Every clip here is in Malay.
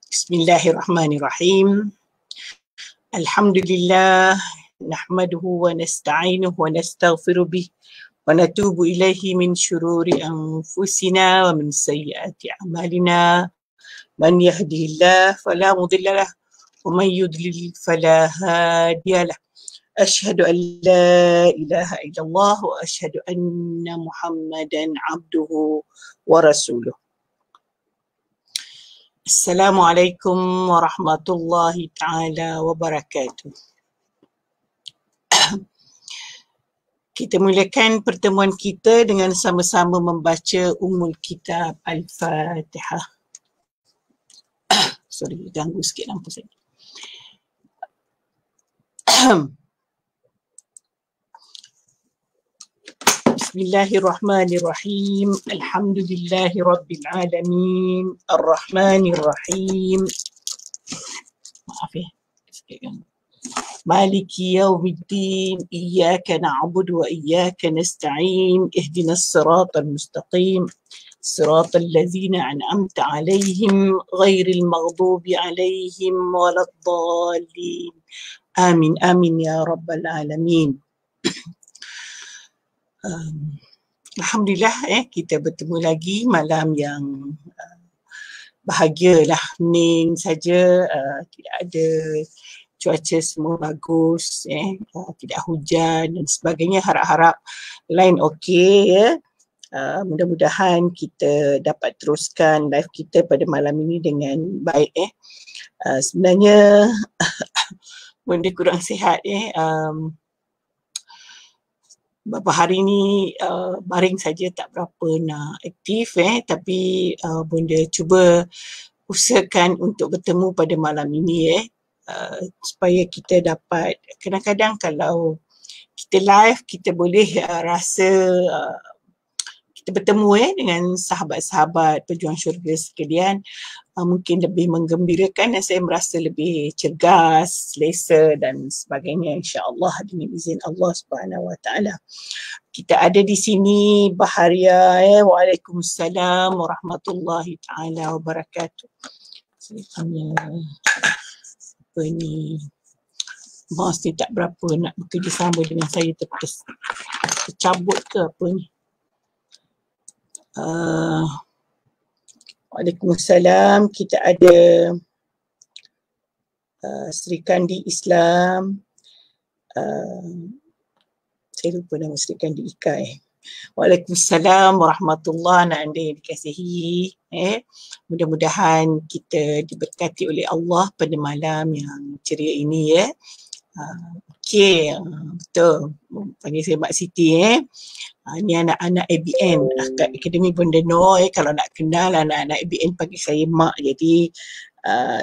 Bismillahirrahmanirrahim. Alhamdulillah, nahmaduhu wa nasta'inuhu wa nastaghfiru bih wa natubu ilaihi min syururi anfusina wa min sayyiati a'malina. Man yahdihillah fala mudilla lah wa man yudlil fala hadiya lah. Asyhadu an la ilaha illallah wa asyhadu anna Muhammadan abduhu wa rasuluh. Assalamualaikum warahmatullahi ta'ala wabarakatuh. Kita mulakan pertemuan kita dengan sama-sama membaca Ummul Kitab Al-Fatihah. Sorry, ganggu sikit lampu saya. Bismillahirrahmanirrahim. Alhamdulillahi Rabbil Alamin. Ar-Rahmanirrahim. Maaf ya. Maliki yawmiddin. Iyaka na'budu wa iyaka nasta'in. Ihdinas siratal mustaqim. Siratal ladzina an'amta 'alaihim ghairil maghdubi 'alaihim waladdallin. Amin amin ya rabbal alamin. Alhamdulillah kita bertemu lagi malam yang bahagialah, hening saja, tidak ada, cuaca semua bagus, tidak hujan dan sebagainya. Harap-harap lain okey ya. Mudah-mudahan kita dapat teruskan live kita pada malam ini dengan baik. Sebenarnya benda kurang sihat beberapa hari ni baring saja, tak berapa nak aktif tapi Bonda cuba usahakan untuk bertemu pada malam ini supaya kita dapat, kadang-kadang kalau kita live kita boleh rasa kita bertemu dengan sahabat-sahabat pejuang syurga sekalian, mungkin lebih menggembirakan dan saya merasa lebih cergas, selesa dan sebagainya, insya-Allah dengan izin Allah Subhanahu Wa Taala. Kita ada di sini Baharia. Waalaikumsalam warahmatullahi taala wabarakatuh. Saya tanya apa ni, mouse ni tak berapa nak bekerjasama dengan saya, tercabut ke apa ni. Waalaikumsalam. Kita ada Sri Kandi Islam. Saya lupa nama Sri Kandi Ika. Waalaikumsalam warahmatullahi. Anak anda yang dikasihi, mudah-mudahan kita diberkati oleh Allah pada malam yang ceria ini Okey, betul. Panggil saya Mak Siti Ni anak-anak ABN, Akademi Bonda Noor. Kalau nak kenal anak-anak ABN panggil saya Mak. Jadi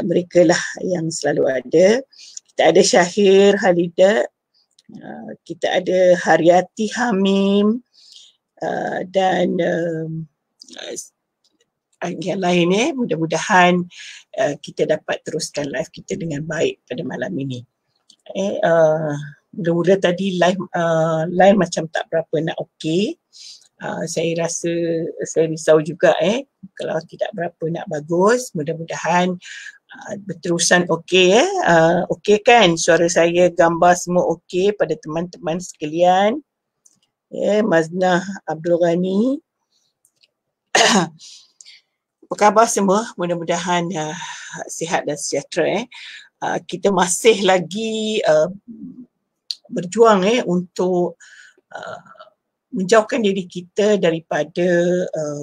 mereka lah yang selalu ada. Kita ada Syahir Halida, kita ada Haryati Hamim, dan yang lain mudah-mudahan kita dapat teruskan live kita dengan baik pada malam ini. Mula-mula tadi live macam tak berapa nak okey. Saya rasa saya risau juga kalau tidak berapa nak bagus. Mudah-mudahan berterusan okey okey kan, suara saya, gambar semua okey pada teman-teman sekalian. Maznah Abdul Ghani. Apa khabar semua? Mudah-mudahan sihat dan sejahtera. Kita masih lagi berjuang untuk menjauhkan diri kita daripada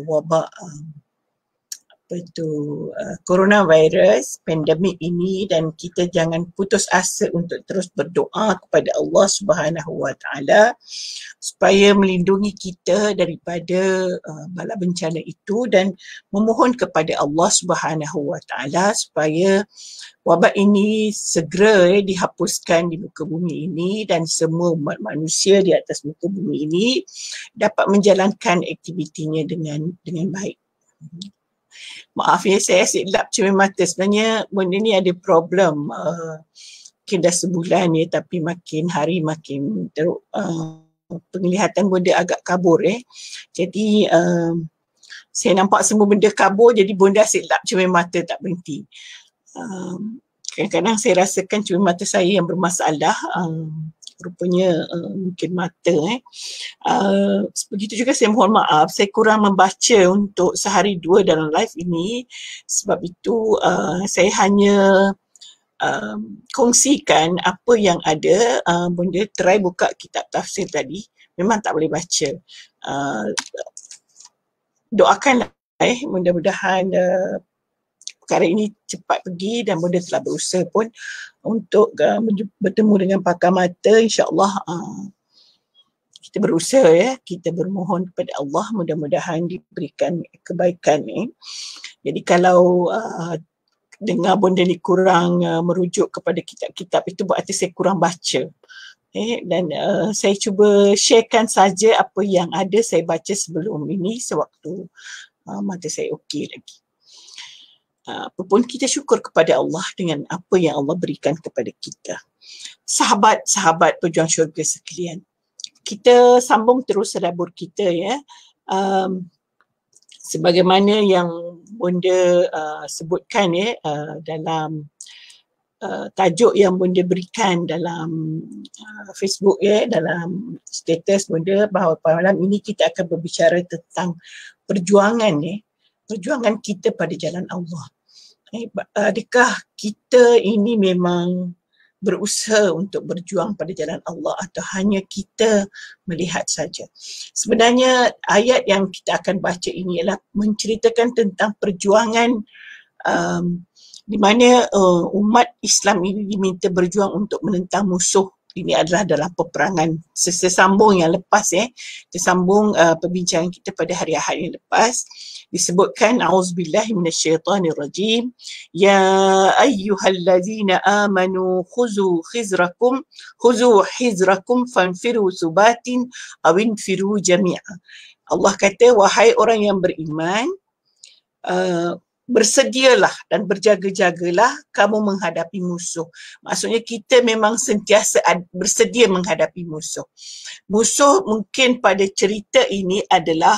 wabak coronavirus, pandemik ini, dan kita jangan putus asa untuk terus berdoa kepada Allah Subhanahu Wa Taala supaya melindungi kita daripada bala bencana itu, dan memohon kepada Allah Subhanahu Wa Taala supaya wabak ini segera dihapuskan di muka bumi ini dan semua umat manusia di atas muka bumi ini dapat menjalankan aktivitinya dengan baik. Maaf saya silap cermin mata. Sebenarnya benda ni ada problem. Mungkin dah sebulan tapi makin hari makin teruk. Penglihatan benda agak kabur. Jadi Saya nampak semua benda kabur, jadi bonda silap cermin mata tak berhenti. Kadang-kadang saya rasakan cermin mata saya yang bermasalah. Rupanya mungkin mata. Begitu juga saya mohon maaf, saya kurang membaca untuk sehari dua dalam live ini. Sebab itu saya hanya kongsikan apa yang ada. Bonda try buka kitab tafsir tadi, memang tak boleh baca. Doakanlah mudah-mudahan perkara ini cepat pergi, dan bonda telah berusaha pun untuk bertemu dengan pakar mata. InsyaAllah kita berusaha, kita bermohon kepada Allah, mudah-mudahan diberikan kebaikan. Jadi kalau dengar bonda ni kurang merujuk kepada kitab-kitab itu, berarti saya kurang baca. Dan saya cuba sharekan saja apa yang ada saya baca sebelum ini, sewaktu mata saya okey lagi. Apapun kita syukur kepada Allah dengan apa yang Allah berikan kepada kita. Sahabat-sahabat pejuang syurga sekalian, kita sambung terus tadabbur kita, sebagaimana yang bonda sebutkan dalam tajuk yang bonda berikan dalam Facebook, dalam status bonda, bahawa malam ini kita akan berbicara tentang perjuangan kita pada jalan Allah. Adakah kita ini memang berusaha untuk berjuang pada jalan Allah, atau hanya kita melihat saja? Sebenarnya ayat yang kita akan baca ini ialah menceritakan tentang perjuangan di mana umat Islam ini diminta berjuang untuk menentang musuh. Ini adalah dalam peperangan. Sesambung yang lepas, tersambung perbincangan kita pada hari Ahad yang lepas, disebutkan a'udzubillahi minasyaitanirrajim, ya ayyuhallazina amanu khuzu hizrakum fanfiru subatin awinfiru jami'a. Allah kata, wahai orang yang beriman, bersedialah dan berjaga-jagalah kamu menghadapi musuh. Maksudnya kita memang sentiasa bersedia menghadapi musuh. Musuh mungkin pada cerita ini adalah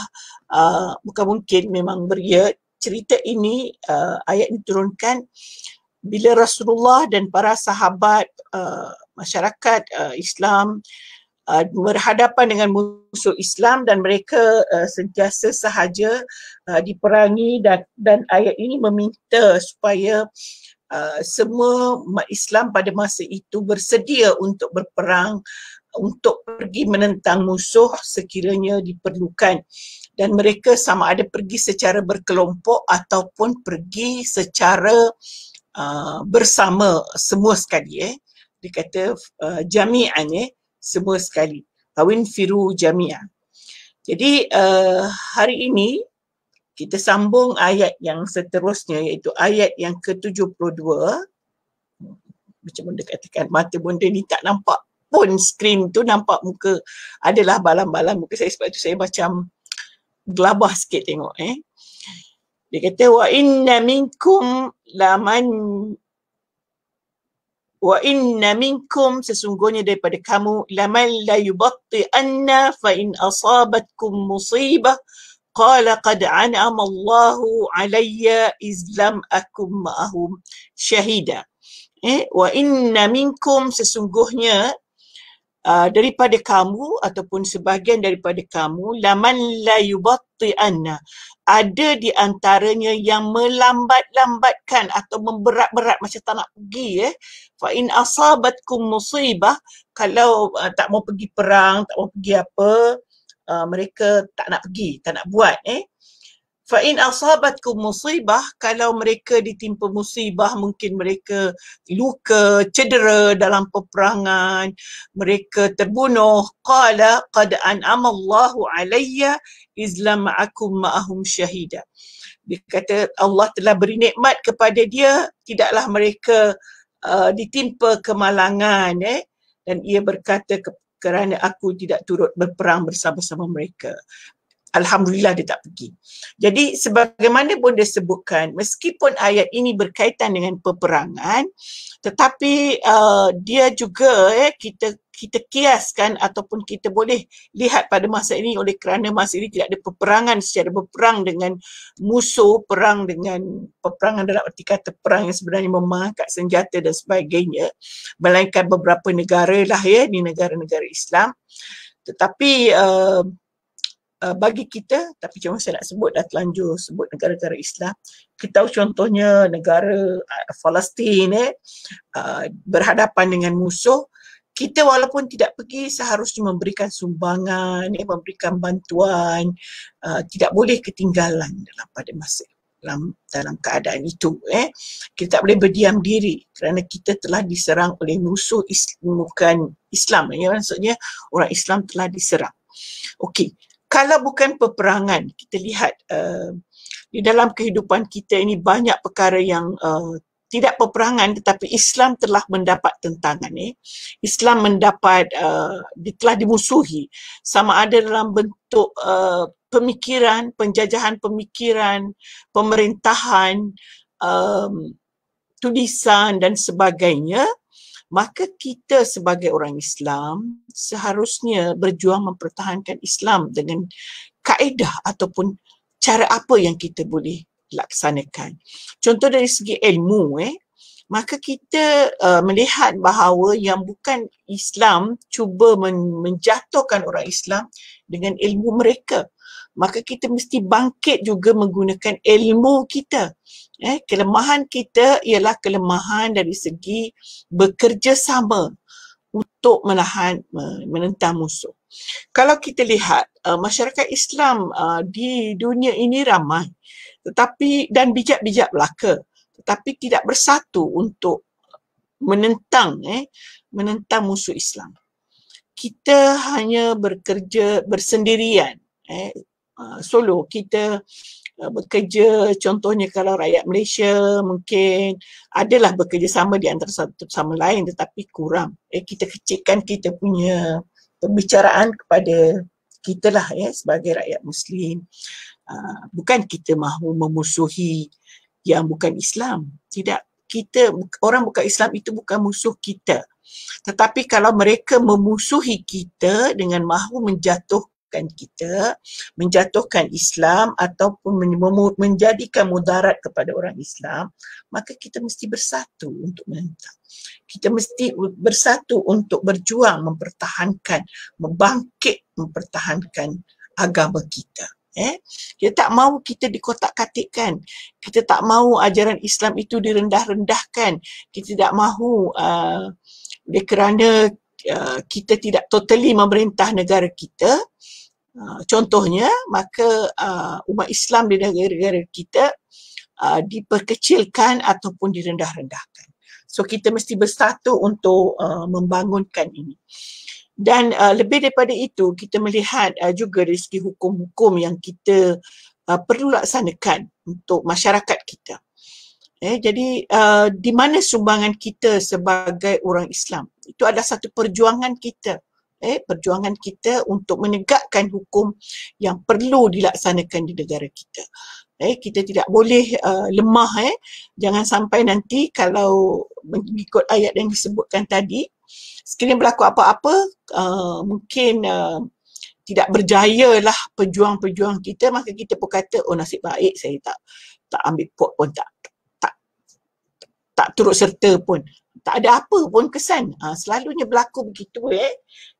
bukan mungkin, memang beria. Cerita ini ayat diturunkan bila Rasulullah dan para sahabat masyarakat Islam berhadapan dengan musuh Islam, dan mereka sentiasa sahaja diperangi, dan ayat ini meminta supaya semua umat Islam pada masa itu bersedia untuk berperang, untuk pergi menentang musuh sekiranya diperlukan. Dan mereka sama ada pergi secara berkelompok ataupun pergi secara bersama semua sekali. Dia kata jami'an, semua sekali. Awin firu jami'an. Jadi hari ini kita sambung ayat yang seterusnya, iaitu ayat yang ke-72. Macam bonda katakan, mata bonda ni tak nampak pun skrin tu, nampak muka adalah balang-balang muka saya, sebab tu saya macam gelabah sikit tengok. Dia kata wa inna minkum sesungguhnya daripada kamu laman la yubatti anna fa in asabatkum musibah qala qad an'ama Allahu alayya izlam akum ma'ahum syahida. Wa inna minkum sesungguhnya daripada kamu ataupun sebahagian daripada kamu laman la yubatti anna, ada di antaranya yang melambat-lambatkan atau memberat-berat, macam tak nak pergi. Fa in asabatkum musibah, kalau tak mau pergi perang, tak mau pergi apa, mereka tak nak pergi, tak nak buat. Fa in asabatkum musibah, kalau mereka ditimpa musibah, mungkin mereka luka, cedera dalam peperangan, mereka terbunuh, qala qad an'ama Allahu alayya izlam ma'akum ma'ahum syahida. Dia kata Allah telah beri nikmat kepada dia, tidaklah mereka ditimpa kemalangan, dan ia berkata kerana aku tidak turut berperang bersama-sama mereka. Alhamdulillah dia tak pergi. Jadi sebagaimana bonda sebutkan, meskipun ayat ini berkaitan dengan peperangan, tetapi dia juga kita kita kiaskan ataupun kita boleh lihat pada masa ini, oleh kerana masa ini tidak ada peperangan secara berperang dengan musuh, peperangan dalam arti kata perang yang sebenarnya mengangkat senjata dan sebagainya, melainkan beberapa negara lah ya, di negara-negara Islam. Tetapi bagi kita, tapi cuma saya nak sebut, dah telanjur sebut negara-negara Islam, kita tahu contohnya negara Palestin berhadapan dengan musuh, kita walaupun tidak pergi seharusnya memberikan sumbangan, memberikan bantuan, tidak boleh ketinggalan pada masa dalam keadaan itu. Kita tak boleh berdiam diri kerana kita telah diserang oleh musuh bukan Islam. Maksudnya orang Islam telah diserang. Okey. Kalau bukan peperangan, kita lihat di dalam kehidupan kita ini banyak perkara yang tidak peperangan tetapi Islam telah mendapat tentangan. Islam mendapat, telah dimusuhi, sama ada dalam bentuk pemikiran, penjajahan pemikiran, pemerintahan, tulisan dan sebagainya. Maka kita sebagai orang Islam seharusnya berjuang mempertahankan Islam dengan kaedah ataupun cara apa yang kita boleh laksanakan. Contoh dari segi ilmu, maka kita melihat bahawa yang bukan Islam cuba menjatuhkan orang Islam dengan ilmu mereka. Maka kita mesti bangkit juga menggunakan ilmu kita. Kelemahan kita ialah kelemahan dari segi bekerjasama untuk menentang musuh. Kalau kita lihat masyarakat Islam di dunia ini ramai, tetapi dan bijak-bijak belaka, tetapi tidak bersatu untuk menentang musuh Islam. Kita hanya bekerja bersendirian, solo. Kita bekerja, contohnya kalau rakyat Malaysia mungkin adalah bekerjasama di antara satu sama lain tetapi kurang. Kita kecilkan kita punya pembicaraan kepada kita lah sebagai rakyat Muslim. Bukan kita mahu memusuhi yang bukan Islam. Tidak. Orang bukan Islam itu bukan musuh kita. Tetapi kalau mereka memusuhi kita dengan mahu menjatuhkan kita, menjatuhkan Islam ataupun menjadikan mudarat kepada orang Islam, maka kita mesti bersatu untuk menentang. Kita mesti bersatu untuk berjuang mempertahankan agama kita. Kita tak mahu kita dikotak-katikkan. Kita tak mahu ajaran Islam itu direndah-rendahkan. Kita tidak mahu oleh kerana kita tidak totally memerintah negara kita. Contohnya, maka umat Islam di negara-negara kita diperkecilkan ataupun direndah-rendahkan. So kita mesti bersatu untuk membangunkan ini. Dan lebih daripada itu, kita melihat juga dari segi hukum-hukum yang kita perlu laksanakan untuk masyarakat kita. Jadi di mana sumbangan kita sebagai orang Islam? Itu adalah satu perjuangan kita. Perjuangan kita untuk menegakkan hukum yang perlu dilaksanakan di negara kita. Kita tidak boleh lemah. Jangan sampai nanti kalau mengikut ayat yang disebutkan tadi, sekiranya berlaku apa-apa, mungkin tidak berjaya lah pejuang-pejuang kita, maka kita pun kata, oh nasib baik saya tak ambil pot pun, tak turut serta pun. Tak ada apa pun kesan. Selalunya berlaku begitu.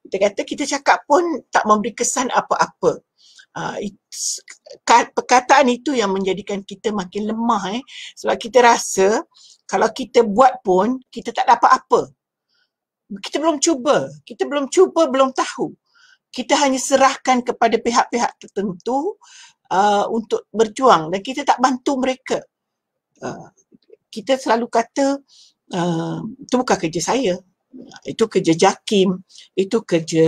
Kita kata kita cakap pun tak memberi kesan apa-apa. Perkataan itu yang menjadikan kita makin lemah. Sebab kita rasa kalau kita buat pun kita tak dapat apa. Kita belum cuba, belum tahu. Kita hanya serahkan kepada pihak-pihak tertentu untuk berjuang dan kita tak bantu mereka. Kita selalu kata, itu bukan kerja saya, itu kerja JAKIM, itu kerja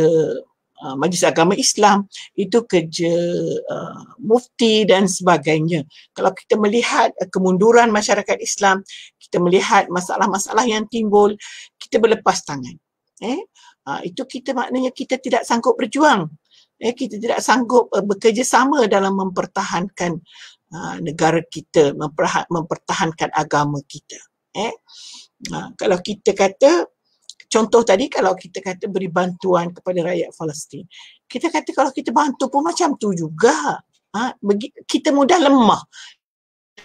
Majlis Agama Islam, itu kerja mufti dan sebagainya. Kalau kita melihat kemunduran masyarakat Islam, kita melihat masalah-masalah yang timbul, kita berlepas tangan. Itu kita maknanya kita tidak sanggup berjuang. Kita tidak sanggup bekerjasama dalam mempertahankan negara kita, mempertahankan agama kita. Kalau kita kata, contoh tadi kalau kita kata beri bantuan kepada rakyat Palestin, kita kata kalau kita bantu pun macam tu juga. Kita mudah lemah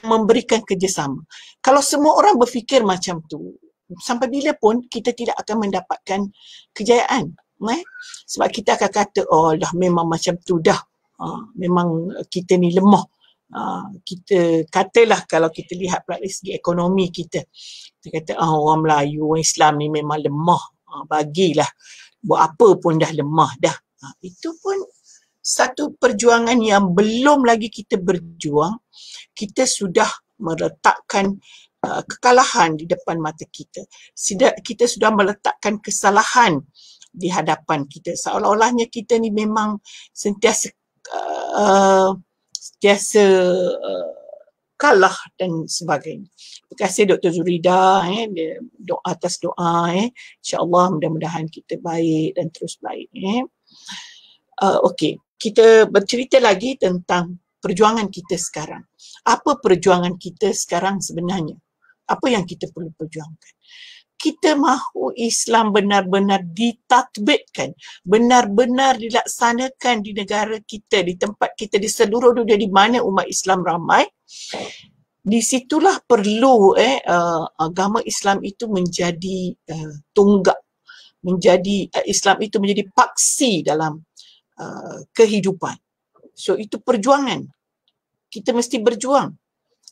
memberikan kerjasama. Kalau semua orang berfikir macam tu, sampai bila pun kita tidak akan mendapatkan kejayaan. Sebab kita akan kata, oh dah memang macam tu dah. Memang kita ni lemah. Kita katalah kalau kita lihat dari segi ekonomi kita kata orang Melayu, orang Islam ni memang lemah, bagilah, buat apa pun dah lemah dah. Itu pun satu perjuangan yang belum lagi kita berjuang, kita sudah meletakkan kekalahan di depan mata kita. Kita sudah meletakkan kesalahan di hadapan kita. Seolah-olahnya kita ni memang sentiasa kalah dan sebagainya. Terima kasih Dr. Zurida, doa atas doa, insya-Allah mudah-mudahan kita baik dan terus baik. Okey, kita bercerita lagi tentang perjuangan kita sekarang. Apa perjuangan kita sekarang sebenarnya? Apa yang kita perlu perjuangkan? Kita mahu Islam benar-benar ditatbikkan, benar-benar dilaksanakan di negara kita, di tempat kita, di seluruh dunia di mana umat Islam ramai. Di situlah perlu agama Islam itu menjadi tunggak, menjadi Islam itu menjadi paksi dalam kehidupan. So itu perjuangan. Kita mesti berjuang.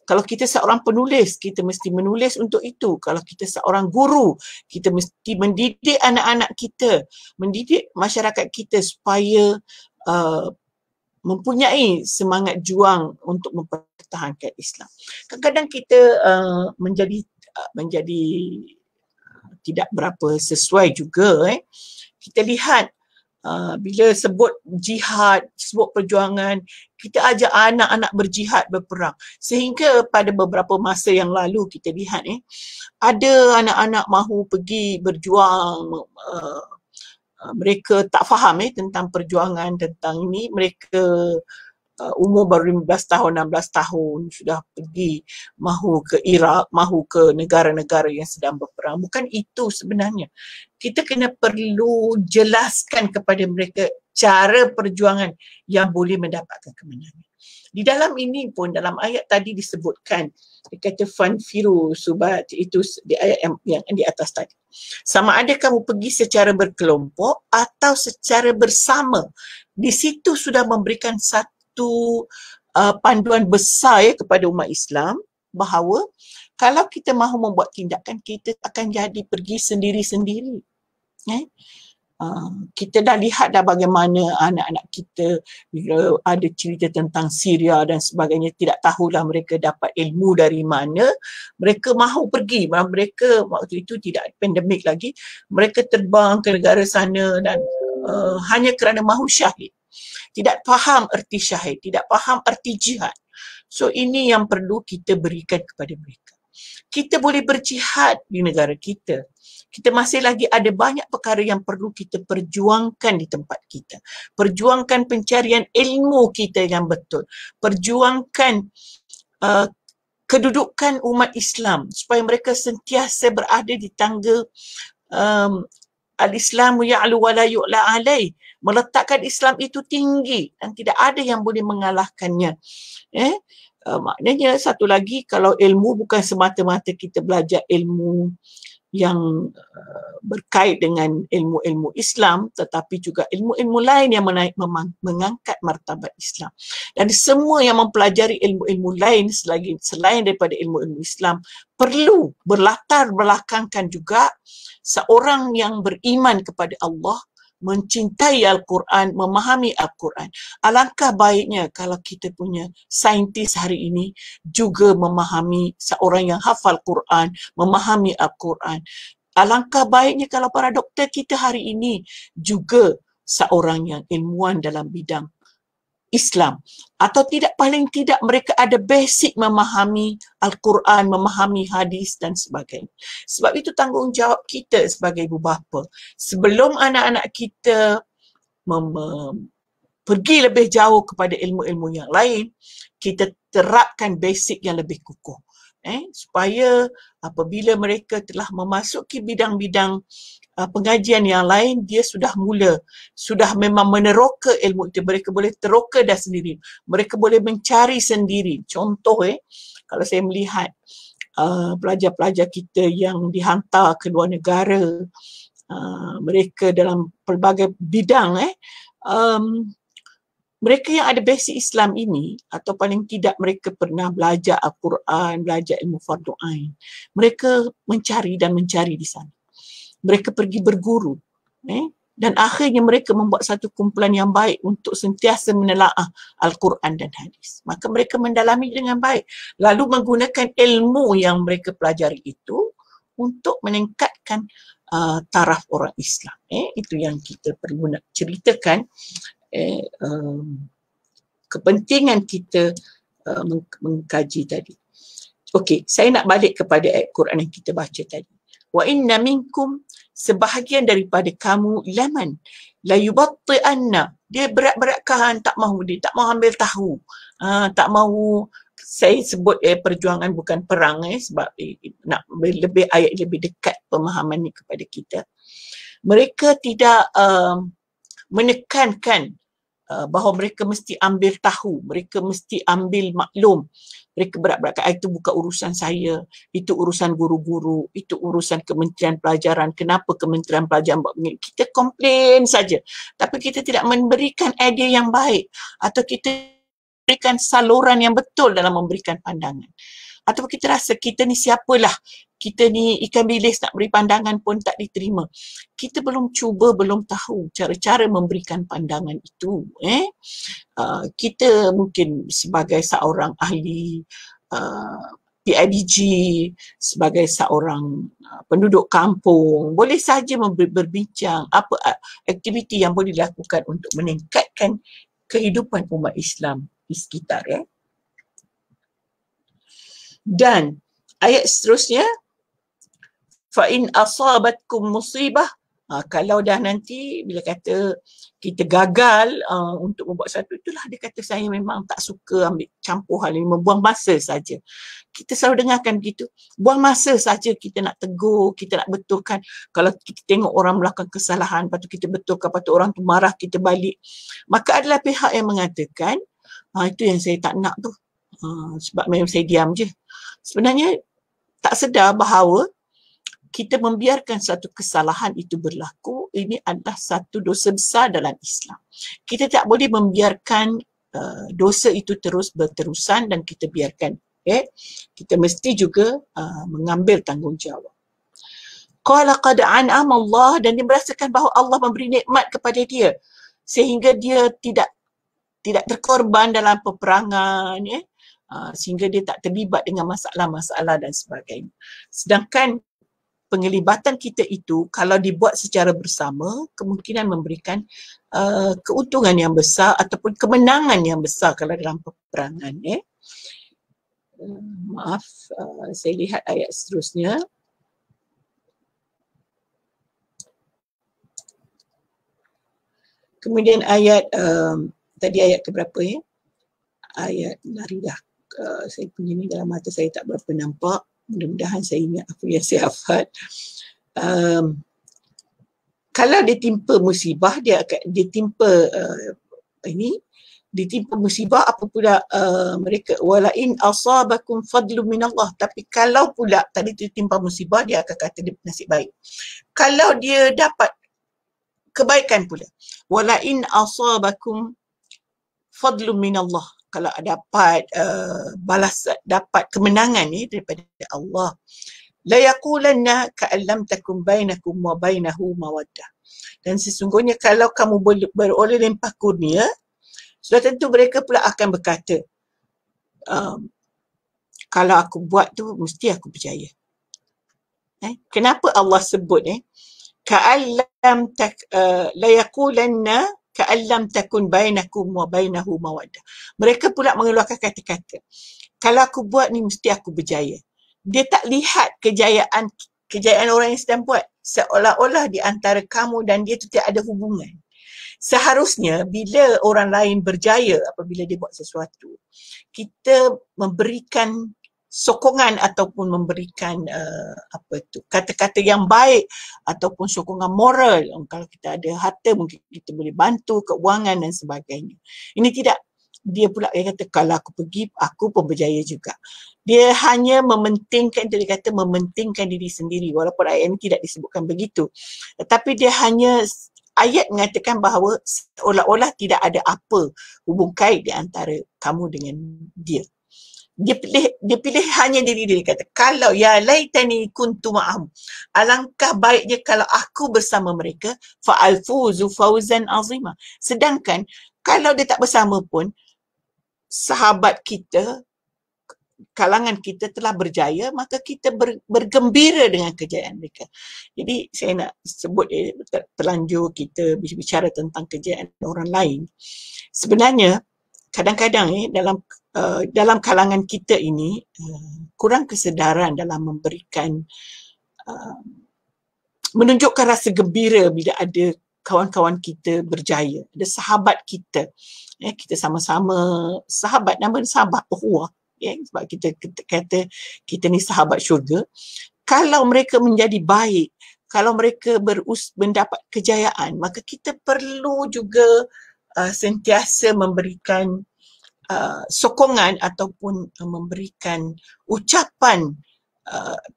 Kalau kita seorang penulis, kita mesti menulis untuk itu. Kalau kita seorang guru, kita mesti mendidik anak-anak kita, mendidik masyarakat kita supaya mempunyai semangat juang untuk mempertahankan Islam. Kadang-kadang kita menjadi tidak berapa sesuai juga. Kita lihat bila sebut jihad, sebut perjuangan, kita ajak anak-anak berjihad, berperang. Sehingga pada beberapa masa yang lalu kita lihat ada anak-anak mahu pergi berjuang, mereka tak faham tentang perjuangan, tentang ini. Mereka umur baru 15 tahun, 16 tahun sudah pergi mahu ke Iraq, mahu ke negara-negara yang sedang berperang. Bukan itu sebenarnya. Kita kena perlu jelaskan kepada mereka cara perjuangan yang boleh mendapatkan kemenangan. Di dalam ini pun, dalam ayat tadi disebutkan, dia kata fanfiru subat, itu di ayat yang di atas tadi. Sama ada kamu pergi secara berkelompok atau secara bersama. Di situ sudah memberikan satu panduan besar kepada umat Islam bahawa kalau kita mahu membuat tindakan, kita akan jadi pergi sendiri-sendiri. Kita dah lihat dah bagaimana anak-anak kita bila ada cerita tentang Syria dan sebagainya, tidak tahulah mereka dapat ilmu dari mana. Mereka mahu pergi, mereka waktu itu tidak pandemik lagi, mereka terbang ke negara sana dan hanya kerana mahu syahid. Tidak faham erti syahid, tidak faham erti jihad. So ini yang perlu kita berikan kepada mereka. Kita boleh berjihad di negara kita. Kita masih lagi ada banyak perkara yang perlu kita perjuangkan di tempat kita. Perjuangkan pencarian ilmu kita yang betul. Perjuangkan kedudukan umat Islam supaya mereka sentiasa berada di tangga al-Islamu ya'lu wa la yu'la alaih. Meletakkan Islam itu tinggi dan tidak ada yang boleh mengalahkannya. Maknanya satu lagi, kalau ilmu bukan semata-mata kita belajar ilmu yang berkait dengan ilmu-ilmu Islam, tetapi juga ilmu-ilmu lain yang mengangkat martabat Islam. Dan semua yang mempelajari ilmu-ilmu lain selain daripada ilmu-ilmu Islam perlu berlatar belakangkan juga seorang yang beriman kepada Allah, mencintai Al-Quran, memahami Al-Quran. Alangkah baiknya kalau kita punya saintis hari ini juga memahami, seorang yang hafal Quran, memahami Al-Quran. Alangkah baiknya kalau para doktor kita hari ini juga seorang yang ilmuwan dalam bidang Islam. Atau tidak, paling tidak mereka ada basic memahami Al-Quran, memahami hadis dan sebagainya. Sebab itu tanggungjawab kita sebagai ibu bapa. Sebelum anak-anak kita pergi lebih jauh kepada ilmu-ilmu yang lain, kita terapkan basic yang lebih kukuh. Supaya apabila mereka telah memasuki bidang-bidang pengajian yang lain, dia sudah memang meneroka ilmu itu. Mereka boleh teroka dah sendiri. Mereka boleh mencari sendiri. Contoh kalau saya melihat pelajar-pelajar kita yang dihantar ke luar negara, mereka dalam pelbagai bidang, mereka yang ada basic Islam ini, atau paling tidak mereka pernah belajar Al-Quran, belajar ilmu fardu ain, mereka mencari di sana. Mereka pergi berguru, dan akhirnya mereka membuat satu kumpulan yang baik untuk sentiasa menelaah Al-Quran dan hadis. Maka mereka mendalami dengan baik, lalu menggunakan ilmu yang mereka pelajari itu untuk meningkatkan taraf orang Islam. Itu yang kita perlu nak ceritakan. Kepentingan kita mengkaji tadi. Okey, saya nak balik kepada ayat Quran yang kita baca tadi. Wa inna minkum, sebahagian daripada kamu, laman la yubatti'anna, dia berat-beratkan, tak mahu ambil tahu, tak mahu. Saya sebut perjuangan bukan perang, sebab nak ayat lebih dekat pemahaman ni kepada kita. Mereka tidak menekankan bahawa mereka mesti ambil tahu, mereka mesti ambil maklum. Mereka berat-beratkan, itu bukan urusan saya, itu urusan guru-guru, itu urusan Kementerian Pelajaran. Kenapa Kementerian Pelajaran buat begini? Kita komplain saja, tapi kita tidak memberikan idea yang baik, atau kita berikan saluran yang betul dalam memberikan pandangan. Atau kita rasa kita ni siapalah, kita ni ikan bilis, nak beri pandangan pun tak diterima. Kita belum cuba, belum tahu cara-cara memberikan pandangan itu. Kita mungkin sebagai seorang ahli PIBG, sebagai seorang penduduk kampung, boleh saja berbincang apa aktiviti yang boleh dilakukan untuk meningkatkan kehidupan umat Islam di sekitar. Dan ayat seterusnya, fa in asabatkum musibah, kalau dah nanti bila kata kita gagal untuk membuat satu, itulah dia kata saya memang tak suka ambil campur hal ini, membuang masa saja. Kita selalu dengarkan begitu, buang masa saja, kita nak tegur, kita nak betulkan. Kalau kita tengok orang melakukan kesalahan, lepas tu kita betulkan, lepas tu orang tu marah, kita balik. Maka adalah pihak yang mengatakan, itu yang saya tak nak tu, sebab memang saya diam je. Sebenarnya tak sedar bahawa kita membiarkan satu kesalahan itu berlaku, ini adalah satu dosa besar dalam Islam. Kita tak boleh membiarkan dosa itu terus berterusan dan kita biarkan. Kita mesti juga mengambil tanggungjawab. Qala qad an'ama Allah, dan dia merasakan bahawa Allah memberi nikmat kepada dia sehingga dia tidak terkorban dalam peperangan, sehingga dia tak terlibat dengan masalah-masalah dan sebagainya. Sedangkan penglibatan kita itu kalau dibuat secara bersama, kemungkinan memberikan keuntungan yang besar ataupun kemenangan yang besar kalau dalam peperangan. Maaf, saya lihat ayat seterusnya. Kemudian ayat tadi ayat keberapa ayat lari dah. Saya punya ni dalam mata saya tak berapa nampak. Mudah-mudahan saya ingat apa yang saya hafal. Kalau dia timpa musibah, dia timpa musibah, apa pula mereka, walain asabakum fadlun minallah, tapi kalau pula tadi timpa musibah, dia akan kata dia nasib baik. Kalau dia dapat kebaikan pula, walain asabakum fadlun minallah, kalau dapat dapat kemenangan daripada Allah, la yaqulanna ka'an lam takum bainakum wa bainahu mawaddah, dan sesungguhnya kalau kamu beroleh limpah kurnia, sudah tentu mereka pula akan berkata, kalau aku buat tu mesti aku berjaya. Kenapa Allah sebut ka'an lam la yaqulanna ka'an lam takun bainakum wa bainahu mawaddah. Mereka pula mengeluarkan kata-kata, kalau aku buat ni mesti aku berjaya. Dia tak lihat kejayaan orang yang sedang buat, seolah-olah di antara kamu dan dia tu tidak ada hubungan. Seharusnya bila orang lain berjaya apabila dia buat sesuatu, kita memberikan sokongan ataupun memberikan kata-kata yang baik ataupun sokongan moral. Kalau kita ada harta mungkin kita boleh bantu keuangan dan sebagainya. Ini tidak. Dia pula dia kata kalau aku pergi aku pun berjaya juga. Dia hanya mementingkan, dia kata mementingkan diri sendiri, walaupun ayat ini tidak disebutkan begitu. Tetapi dia hanya, ayat mengatakan bahawa seolah-olah tidak ada apa hubung kait di antara kamu dengan dia. Dia pilih hanya diri dia, kata kalau ya laitani kuntu ma'ahum, alangkah baiknya kalau aku bersama mereka, fa'alfuzu fawzan azima. Sedangkan kalau dia tak bersama pun, sahabat kita, kalangan kita telah berjaya, maka kita bergembira dengan kejayaan mereka. Jadi saya nak sebut terlanjur kita bicara tentang kejayaan orang lain. Sebenarnya kadang-kadang dalam kalangan kita ini kurang kesedaran dalam memberikan, menunjukkan rasa gembira bila ada kawan-kawan kita berjaya, ada sahabat kita. Kita sama-sama sahabat, nama sahabat ukhuwah, sebab kita kata kita ni sahabat syurga. Kalau mereka menjadi baik, kalau mereka mendapat kejayaan, maka kita perlu juga sentiasa memberikan sokongan ataupun memberikan ucapan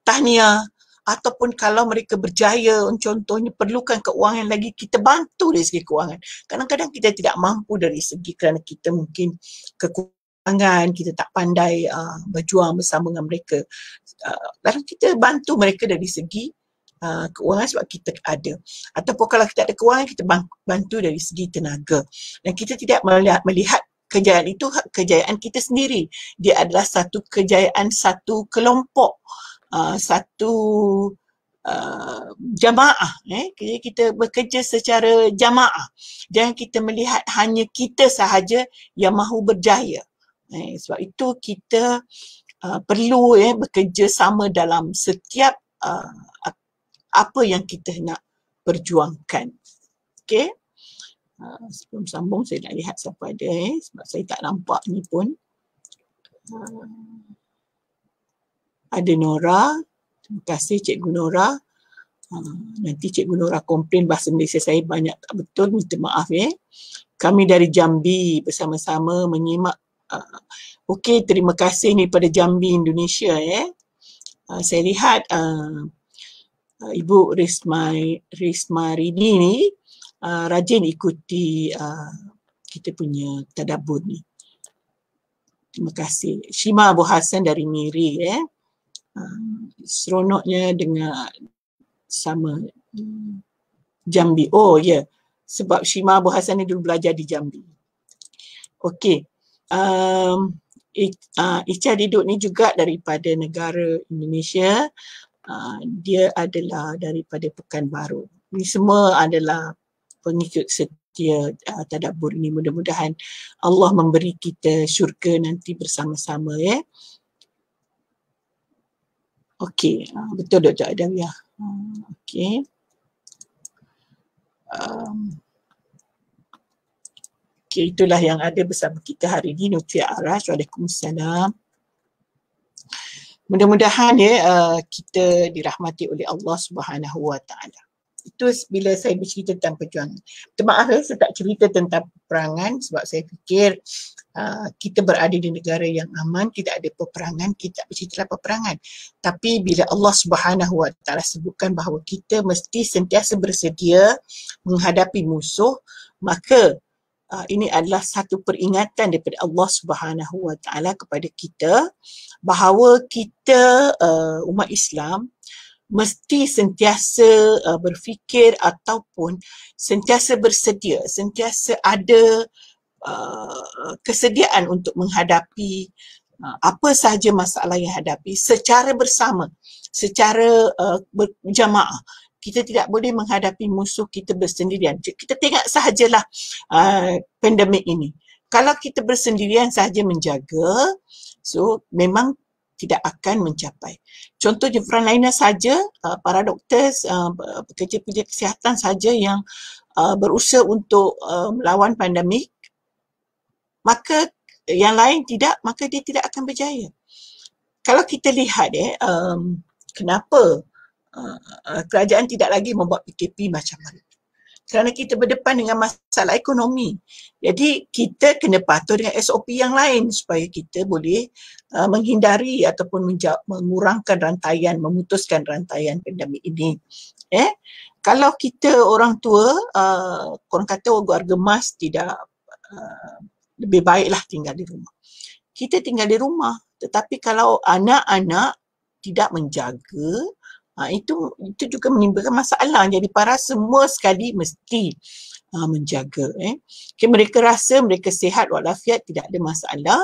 tahniah, ataupun kalau mereka berjaya, contohnya perlukan keuangan lagi, kita bantu dari segi keuangan. Kadang-kadang kita tidak mampu dari segi kerana kita mungkin kekurangan, kita tak pandai berjuang bersama dengan mereka. Lalu kita bantu mereka dari segi keuangan sebab kita ada. Ataupun kalau kita ada keuangan, kita bantu dari segi tenaga. Dan kita tidak melihat kejayaan itu kejayaan kita sendiri. Dia adalah satu kejayaan satu kelompok, satu jamaah. Jadi kita bekerja secara jamaah. Jangan kita melihat hanya kita sahaja yang mahu berjaya. Sebab itu kita perlu bekerja sama dalam setiap apa yang kita nak perjuangkan. Okey. Sebelum sambung saya nak lihat siapa ada sebab saya tak nampak ni pun. Ada Nora. Terima kasih Cikgu Nora. Nanti Cikgu Nora komplain bahasa Malaysia saya banyak tak betul, minta maaf Kami dari Jambi bersama-sama menyimak. Okey, terima kasih ni pada Jambi Indonesia saya lihat Ibu Rismarini ni rajin ikuti kita punya tadabbur ni. Terima kasih. Shima Abu Hassan dari Miri seronoknya dengan sama Jambi. Oh ya, sebab Shima Abu Hassan ni dulu belajar di Jambi. Okey. Ica Diduk ni juga daripada negara Indonesia. Dia adalah daripada Pekanbaru. Ini semua adalah pengikut setia tadabbur ini. Mudah-mudahan Allah memberi kita syurga nanti bersama-sama Okey, betul Dr. Adawiyah. Okey. Okey, itulah yang ada bersama kita hari ini. Nufia Arash. Waalaikumsalam. Mudah-mudahan kita dirahmati oleh Allah Subhanahu Wa Taala. Itu bila saya bercerita tentang perjuangan. Minta maaf saya tak cerita tentang peperangan sebab saya fikir kita berada di negara yang aman, tidak ada peperangan, kita bercerita peperangan. Tapi bila Allah Subhanahu Wa Taala sebutkan bahawa kita mesti sentiasa bersedia menghadapi musuh, maka ini adalah satu peringatan daripada Allah Subhanahu Wa Taala kepada kita bahawa kita umat Islam mesti sentiasa berfikir ataupun sentiasa bersedia, sentiasa ada kesediaan untuk menghadapi apa sahaja masalah yang hadapi secara bersama, secara berjamaah. Kita tidak boleh menghadapi musuh kita bersendirian. Kita tengok sahajalah pandemik ini. Kalau kita bersendirian sahaja menjaga, so memang tidak akan mencapai. Contoh je frontliner saja, para doktor, pekerja-pekerja kesihatan saja yang berusaha untuk melawan pandemik, maka yang lain tidak, maka dia tidak akan berjaya. kalau kita lihat kenapa kerajaan tidak lagi membuat PKP macam mana? Kerana kita berdepan dengan masalah ekonomi. Jadi kita kena patuh dengan SOP yang lain supaya kita boleh menghindari ataupun mengurangkan rantaian, memutuskan rantaian pandemik ini. Kalau kita orang tua, korang kata warga emas tidak lebih baiklah tinggal di rumah. Kita tinggal di rumah, tetapi kalau anak-anak tidak menjaga, itu juga menimbulkan masalah. Jadi para semua sekali mesti menjaga. Okay, mereka rasa mereka sihat walafiat, tidak ada masalah.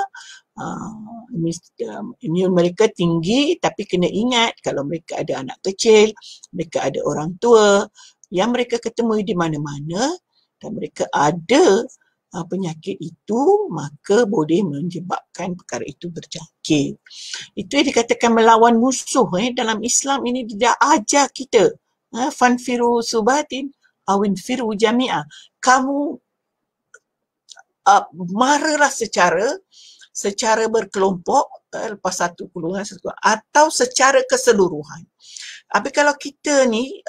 Imun mereka tinggi, tapi kena ingat kalau mereka ada anak kecil, mereka ada orang tua yang mereka ketemu di mana-mana dan mereka ada penyakit itu, maka boleh menyebabkan perkara itu berjangkit. Itu yang dikatakan melawan musuh. Dalam Islam ini dia ajar kita. Fanfiru subatin awinfiru jami'ah. Kamu marahlah secara berkelompok, lepas satu golongan atau secara keseluruhan. Tapi kalau kita ni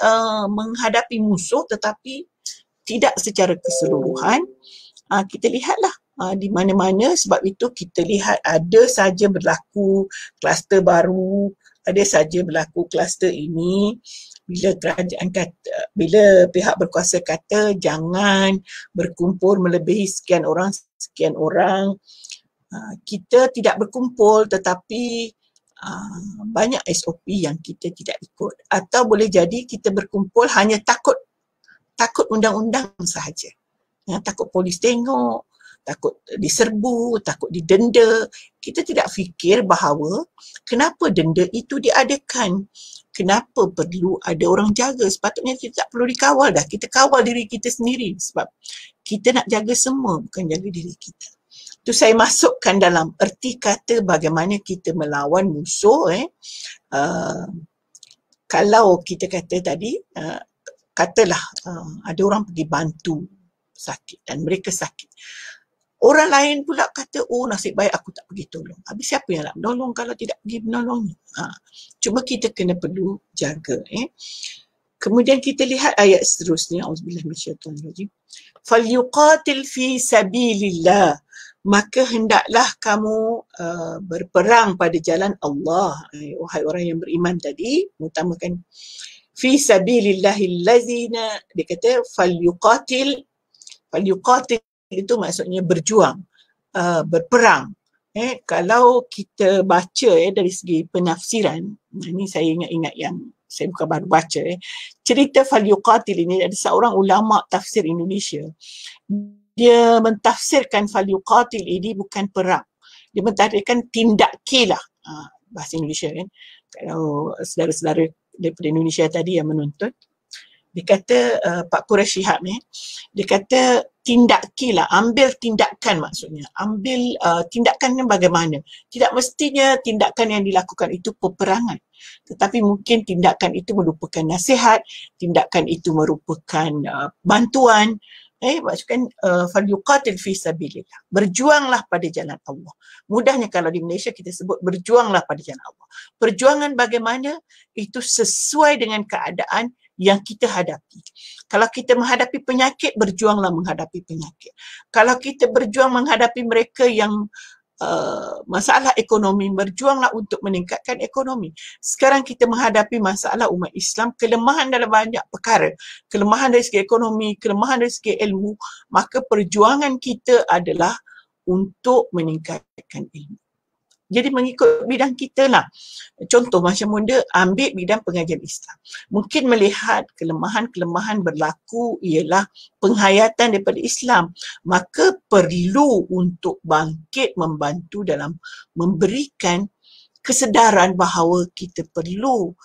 menghadapi musuh tetapi tidak secara keseluruhan, kita lihatlah di mana-mana. Sebab itu kita lihat ada saja berlaku kluster baru, ada saja berlaku kluster ini bila kerajaan kata, bila pihak berkuasa kata jangan berkumpul melebihi sekian orang, kita tidak berkumpul tetapi banyak SOP yang kita tidak ikut, atau boleh jadi kita berkumpul hanya takut undang-undang sahaja. Takut polis tengok, takut diserbu, takut didenda. Kita tidak fikir bahawa kenapa denda itu diadakan, kenapa perlu ada orang jaga. Sepatutnya kita tak perlu dikawal dah, kita kawal diri kita sendiri sebab kita nak jaga semua, bukan jaga diri kita. Itu saya masukkan dalam erti kata bagaimana kita melawan musuh. Kalau kita kata tadi, katalah ada orang pergi bantu sakit dan mereka sakit. Orang lain pula kata, oh nasib baik aku tak pergi tolong. Habis siapa yang nak menolong kalau tidak pergi menolong? Cuma kita kena perlu jaga. Kemudian kita lihat ayat seterusnya. Auzubillah minasyaitanirrajim. Falyuqatil fi sabilillah. Maka hendaklah kamu berperang pada jalan Allah. Wahai orang yang beriman tadi, mengutamakan fi sabilillahillazina, dia kata falyuqatil itu maksudnya berjuang, berperang. Kalau kita baca dari segi penafsiran, ini saya ingat yang saya bukan baru baca, cerita falyuqatil ini ada seorang ulama tafsir Indonesia. Dia mentafsirkan falyuqatil ini bukan perang. Dia mentafsirkan tindakilah, bahasa Indonesia kan. Kalau saudara-saudara daripada Indonesia tadi yang menonton, dia kata Pak Quraisy Shihab ni, dia kata tindakilah, ambil tindakan maksudnya. Ambil tindakan yang bagaimana? Tidak mestinya tindakan yang dilakukan itu peperangan. Tetapi mungkin tindakan itu merupakan nasihat, tindakan itu merupakan bantuan. Maksudkan falyuqatil fi sabilillah. Berjuanglah pada jalan Allah. Mudahnya kalau di Malaysia kita sebut berjuanglah pada jalan Allah. Perjuangan bagaimana? Itu sesuai dengan keadaan yang kita hadapi. Kalau kita menghadapi penyakit, berjuanglah menghadapi penyakit. Kalau kita berjuang menghadapi mereka yang masalah ekonomi, berjuanglah untuk meningkatkan ekonomi. Sekarang kita menghadapi masalah umat Islam, kelemahan dalam banyak perkara, kelemahan dari segi ekonomi, kelemahan dari segi ilmu, maka perjuangan kita adalah untuk meningkatkan ilmu. Jadi mengikut bidang kita lah. Contoh macam Munda ambil bidang pengajian Islam. Mungkin melihat kelemahan-kelemahan berlaku ialah penghayatan daripada Islam. Maka perlu untuk bangkit membantu dalam memberikan kesedaran bahawa kita perlu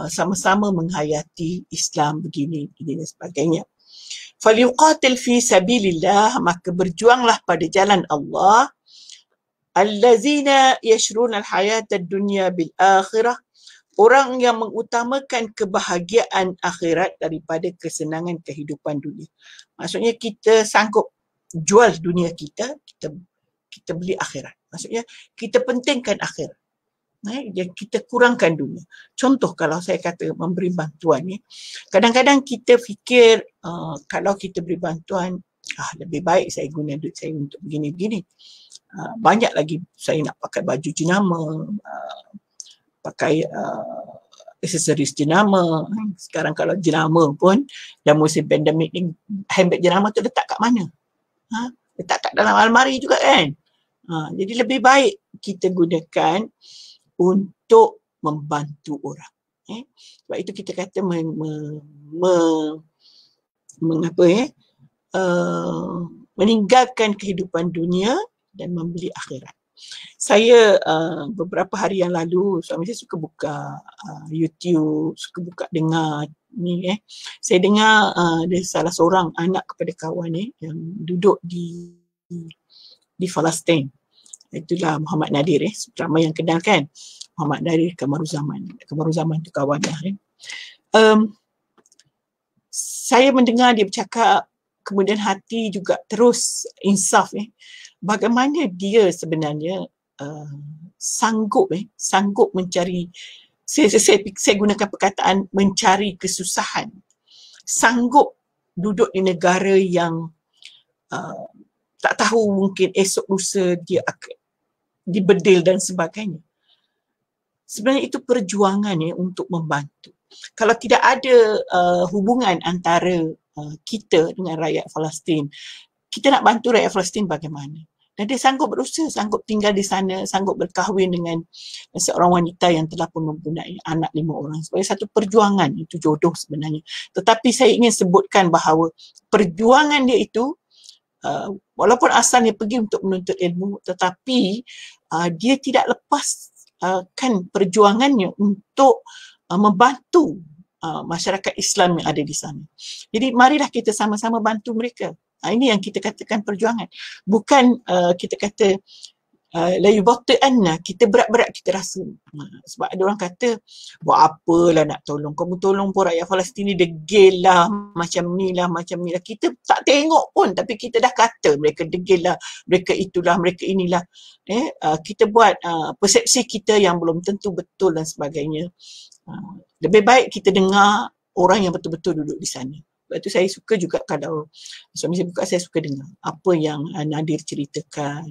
sama-sama menghayati Islam begini dan sebagainya. Falyuqatil fi sabilillah, maka berjuanglah pada jalan Allah. Allazina yashruna al-hayata ad-dunya bil akhirah, orang yang mengutamakan kebahagiaan akhirat daripada kesenangan kehidupan dunia. Maksudnya kita sanggup jual dunia kita beli akhirat. Maksudnya kita pentingkan akhirat. Yang kita kurangkan dunia. Contoh kalau saya kata memberi bantuan ni, kadang-kadang kita fikir kalau kita beri bantuan, lebih baik saya guna duit saya untuk begini-begini. Banyak lagi saya nak pakai baju jenama, pakai aksesoris jenama. Sekarang kalau jenama pun dah musim pandemik ni, handbag jenama tu letak kat mana? Letak kat dalam almari juga kan? Jadi lebih baik kita gunakan untuk membantu orang. Sebab itu kita kata meninggalkan kehidupan dunia dan membeli akhirat. Saya beberapa hari yang lalu, suami saya suka buka YouTube, suka buka dengar ni. Saya dengar ada salah seorang anak kepada kawan yang duduk di Palestin. Itulah Muhammad Nadir, ramai yang kenal kan. Muhammad Nadir Kamaruzaman. Kamaruzaman tu kawan dah. Saya mendengar dia bercakap, kemudian hati juga terus insaf. Bagaimana dia sebenarnya sanggup mencari, saya gunakan perkataan mencari kesusahan. Sanggup duduk di negara yang tak tahu mungkin esok lusa dia akan dibedil dan sebagainya. Sebenarnya itu perjuangan untuk membantu. Kalau tidak ada hubungan antara kita dengan rakyat Palestin, kita nak bantu rakyat Palestin bagaimana? Dan dia sanggup berusaha, sanggup tinggal di sana, sanggup berkahwin dengan seorang wanita yang telah pun mempunyai anak 5 orang. Sebagai satu perjuangan, itu jodoh sebenarnya. Tetapi saya ingin sebutkan bahawa perjuangan dia itu, walaupun asalnya pergi untuk menuntut ilmu, tetapi dia tidak lepaskan perjuangannya untuk membantu masyarakat Islam yang ada di sana. Jadi marilah kita sama-sama bantu mereka. Ini yang kita katakan perjuangan. Bukan kita kata la yubatti'anna, kita berat-berat kita rasa. Sebab ada orang kata, buat apalah nak tolong, kamu tolong pun rakyat Palestin ni degil lah, macam ni lah. Kita tak tengok pun, tapi kita dah kata mereka degil lah, mereka itulah, mereka inilah. Kita buat persepsi kita yang belum tentu betul dan sebagainya. Lebih baik kita dengar orang yang betul-betul duduk di sana. Sebab itu saya suka juga kalau suami saya buka, saya suka dengar apa yang Nadir ceritakan,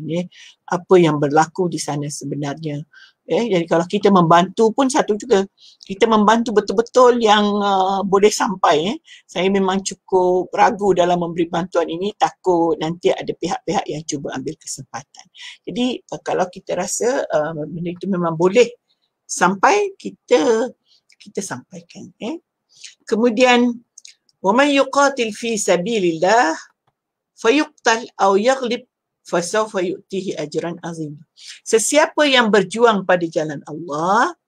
apa yang berlaku di sana sebenarnya. Jadi kalau kita membantu pun satu juga, kita membantu betul-betul yang boleh sampai. Saya memang cukup ragu dalam memberi bantuan ini, takut nanti ada pihak-pihak yang cuba ambil kesempatan. Jadi kalau kita rasa benda itu memang boleh sampai, kita sampaikan. Kemudian وَمَنْ يُقَاتِلْ فِي سَبِيلِ اللَّهِ فَيُقْتَلْ أَوْ يَغْلِبْ فَسَوْفَ يُؤْتِهِ أَجْرًا عَظِيمًا. Sesiapa yang berjuang pada jalan Allah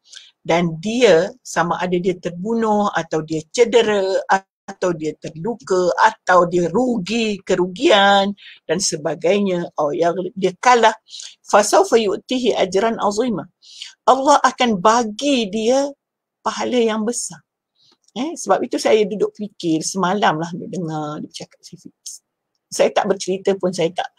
dan dia sama ada dia terbunuh atau dia cedera atau dia terluka atau dia rugi, kerugian dan sebagainya, atau dia kalah, فَسَوْفَ يُؤْتِهِ أَجْرًا عَظِيمًا. Allah akan bagi dia pahala yang besar. Sebab itu saya duduk fikir semalam lah, dengar dia cakap. Saya tak bercerita pun, saya tak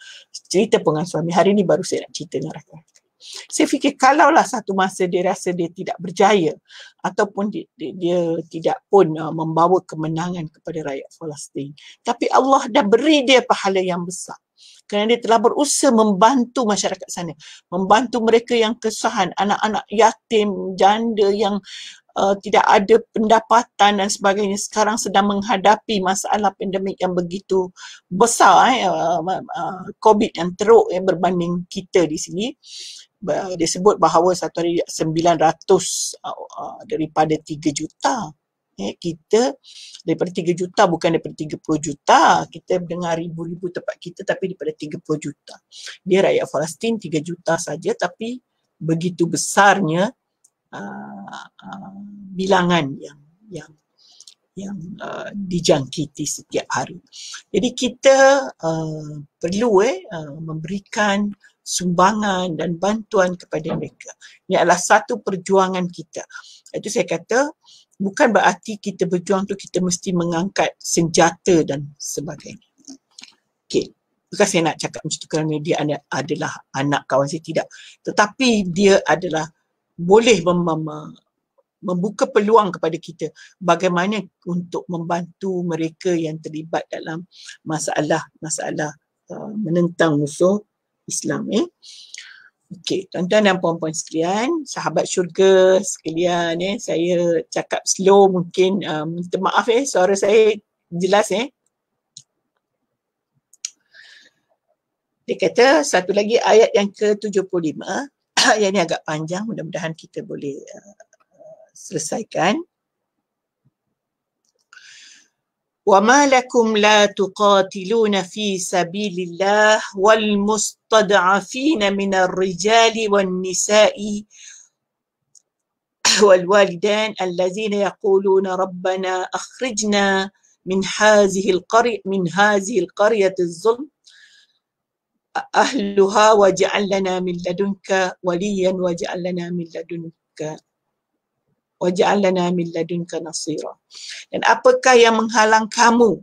cerita pun dengan suami. Hari ni baru saya nak cerita dengan rakan. Saya fikir kalaulah satu masa dia rasa dia tidak berjaya ataupun dia tidak pun membawa kemenangan kepada rakyat Palestin, tapi Allah dah beri dia pahala yang besar. Kerana dia telah berusaha membantu masyarakat sana, membantu mereka yang kesusahan, anak-anak yatim, janda yang tidak ada pendapatan dan sebagainya, sekarang sedang menghadapi masalah pandemik yang begitu besar, COVID yang teruk berbanding kita di sini. Dia sebut bahawa satu hari 900 daripada 3 juta. Kita daripada 3 juta, bukan daripada 30 juta. Kita dengar ribu-ribu tempat kita, tapi daripada 30 juta. Dia rakyat Palestin 3 juta saja, tapi begitu besarnya bilangan yang dijangkiti setiap hari. Jadi kita perlu memberikan sumbangan dan bantuan kepada mereka. Ini adalah satu perjuangan kita. Itu saya kata, bukan berarti kita berjuang tu kita mesti mengangkat senjata dan sebagainya. Okey. Bukan saya nak cakap macam tu kerana dia adalah anak kawan saya, tidak. Tetapi dia adalah boleh membuka peluang kepada kita bagaimana untuk membantu mereka yang terlibat dalam masalah menentang musuh Islam. Okey, tuan-tuan dan puan-puan sekalian, sahabat syurga sekalian, saya cakap slow mungkin, minta maaf suara saya jelas. Dia kata satu lagi ayat yang ke-75, ayat ni agak panjang, mudah-mudahan kita boleh selesaikan. وَمَا لَكُمْ لَا تُقَاتِلُونَ فِي سَبِيلِ اللَّهِ وَالْمُسْتَضْعَفِينَ مِنَ الرِّجَالِ وَالنِّسَاءِ وَالْوَالِدَانِ الَّذِينَ يَقُولُونَ رَبَّنَا أَخْرِجْنَا مِنْ هَذِهِ الْقَرْيَةِ الظُّلْمِ أَهْلُهَا وَاجْعَلْ لَنَا مِنْ لَدُنْكَ وَلِيًّا وَاجْعَلْ لَنَا مِنْ لَدُنْكَ نَصِيرًا. Dan apakah yang menghalang kamu?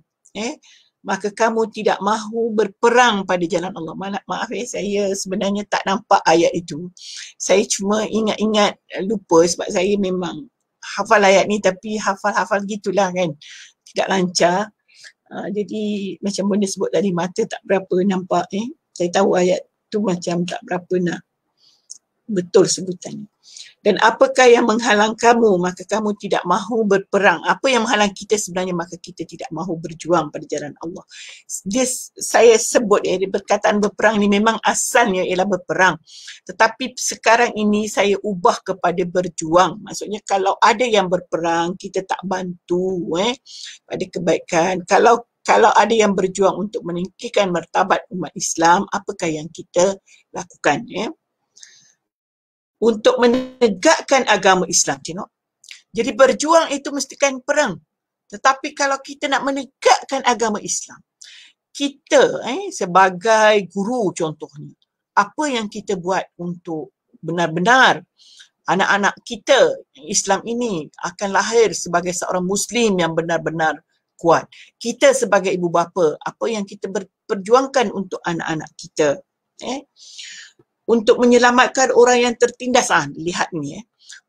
Maka kamu tidak mahu berperang pada jalan Allah. Maaf saya sebenarnya tak nampak ayat itu. Saya cuma ingat-ingat, lupa sebab saya memang hafal ayat ni tapi hafal-hafal gitulah kan. Tidak lancar. Jadi macam benda sebut tadi, mata tak berapa nampak. Saya tahu ayat tu macam tak berapa nak betul sebutannya. Dan apakah yang menghalang kamu, maka kamu tidak mahu berperang. Apa yang menghalang kita sebenarnya, maka kita tidak mahu berjuang pada jalan Allah. Saya sebut perkataan berperang ni memang asalnya ialah berperang. Tetapi sekarang ini saya ubah kepada berjuang. Maksudnya kalau ada yang berperang, kita tak bantu pada kebaikan. Kalau ada yang berjuang untuk meninggikan martabat umat Islam, apakah yang kita lakukan? Untuk menegakkan agama Islam, tengok. Jadi berjuang itu mestikan perang. Tetapi kalau kita nak menegakkan agama Islam, kita sebagai guru contohnya, apa yang kita buat untuk benar-benar anak-anak kita Islam ini akan lahir sebagai seorang Muslim yang benar-benar kuat. Kita sebagai ibu bapa, apa yang kita perjuangkan untuk anak-anak kita. Untuk menyelamatkan orang yang tertindas. Lihat ni.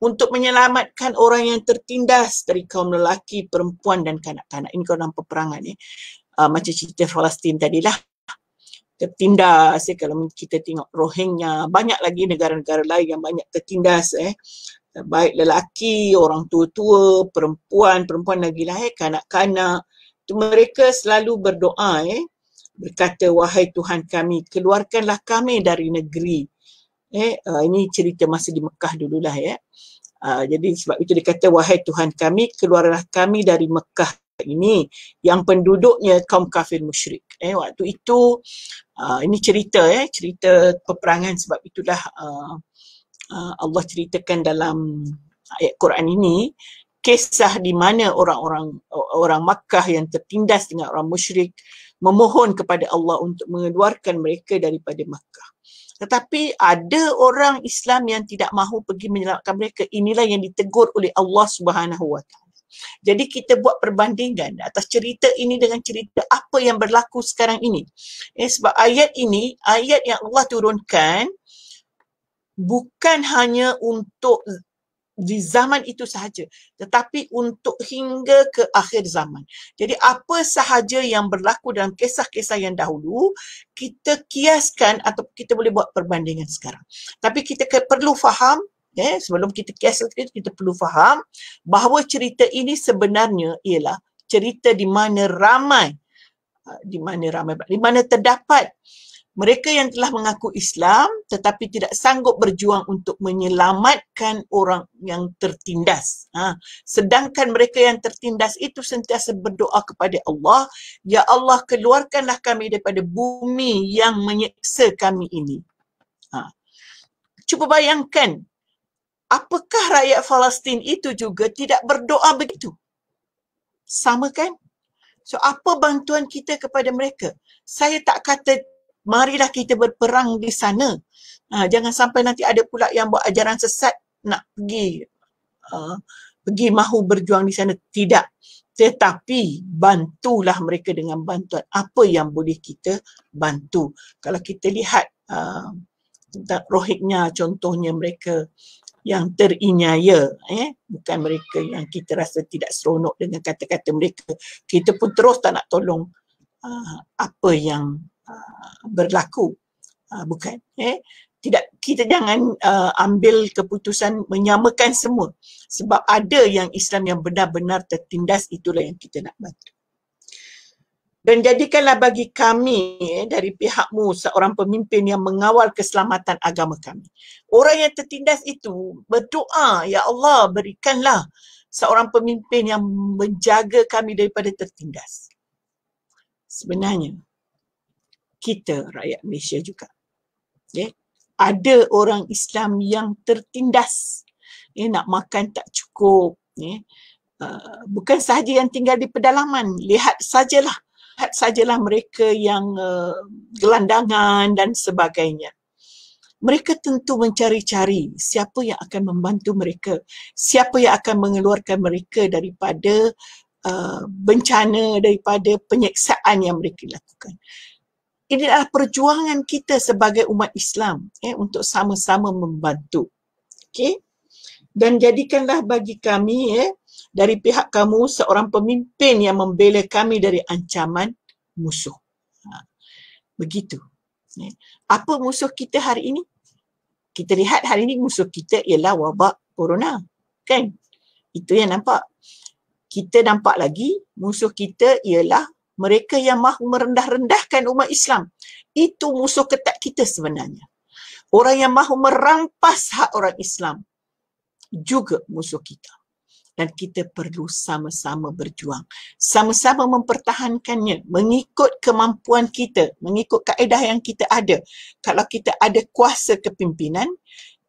Untuk menyelamatkan orang yang tertindas dari kaum lelaki, perempuan dan kanak-kanak. Ini dalam peperangan. Macam cerita Palestin tadilah. Tertindas. Kalau kita tengok Rohingya, banyak lagi negara-negara lain yang banyak tertindas. Baik lelaki, orang tua-tua, perempuan lagi lah, kanak-kanak. Mereka selalu berdoa. Berkata, wahai Tuhan kami, keluarkanlah kami dari negeri. Ini cerita masa di Mekah dululah jadi sebab itu dia kata, wahai Tuhan kami, keluarlah kami dari Mekah ini yang penduduknya kaum kafir musyrik. Waktu itu ini cerita peperangan. Sebab itulah Allah ceritakan dalam ayat Quran ini kisah di mana orang Makkah yang tertindas dengan orang musyrik memohon kepada Allah untuk mengeluarkan mereka daripada Makkah. Tetapi ada orang Islam yang tidak mahu pergi menyelamatkan mereka. Inilah yang ditegur oleh Allah Subhanahu Wa Taala. Jadi kita buat perbandingan atas cerita ini dengan cerita apa yang berlaku sekarang ini. Sebab ayat ini, ayat yang Allah turunkan bukan hanya untuk di zaman itu sahaja, tetapi untuk hingga ke akhir zaman. Jadi apa sahaja yang berlaku dalam kisah-kisah yang dahulu, kita kiaskan atau kita boleh buat perbandingan sekarang. Tapi kita perlu faham, sebelum kita kiaskan, kita perlu faham bahawa cerita ini sebenarnya ialah cerita di mana terdapat mereka yang telah mengaku Islam tetapi tidak sanggup berjuang untuk menyelamatkan orang yang tertindas. Sedangkan mereka yang tertindas itu sentiasa berdoa kepada Allah, ya Allah, keluarkanlah kami daripada bumi yang menyeksa kami ini. Cuba bayangkan, apakah rakyat Palestin itu juga tidak berdoa begitu? Sama kan? So apa bantuan kita kepada mereka? Saya tak kata marilah kita berperang di sana. Jangan sampai nanti ada pula yang buat ajaran sesat nak pergi mahu berjuang di sana. Tidak. Tetapi bantulah mereka dengan bantuan apa yang boleh kita bantu. Kalau kita lihat tentang Rohingya contohnya, mereka yang terinyaya, bukan mereka yang kita rasa tidak seronok dengan kata-kata mereka. Kita pun terus tak nak tolong apa yang berlaku. Bukan. Tidak, kita jangan ambil keputusan menyamakan semua. Sebab ada yang Islam yang benar-benar tertindas, itulah yang kita nak bantu. Dan jadikanlah bagi kami dari pihakmu seorang pemimpin yang mengawal keselamatan agama kami. Orang yang tertindas itu berdoa, ya Allah berikanlah seorang pemimpin yang menjaga kami daripada tertindas. Sebenarnya kita rakyat Malaysia juga, ada orang Islam yang tertindas, nak makan tak cukup, bukan sahaja yang tinggal di pedalaman, lihat sajalah mereka yang gelandangan dan sebagainya. Mereka tentu mencari-cari siapa yang akan membantu mereka, siapa yang akan mengeluarkan mereka daripada bencana, daripada penyeksaan yang mereka lakukan. Ini adalah perjuangan kita sebagai umat Islam untuk sama-sama membantu. Dan jadikanlah bagi kami dari pihak kamu seorang pemimpin yang membela kami dari ancaman musuh. Begitu. Apa musuh kita hari ini? Kita lihat hari ini musuh kita ialah wabak corona. Kan? Itu yang nampak. Kita nampak lagi musuh kita ialah mereka yang mahu merendah-rendahkan umat Islam. Itu musuh ketat kita sebenarnya. Orang yang mahu merampas hak orang Islam juga musuh kita. Dan kita perlu sama-sama berjuang. Sama-sama mempertahankannya mengikut kemampuan kita, mengikut kaedah yang kita ada. Kalau kita ada kuasa kepimpinan,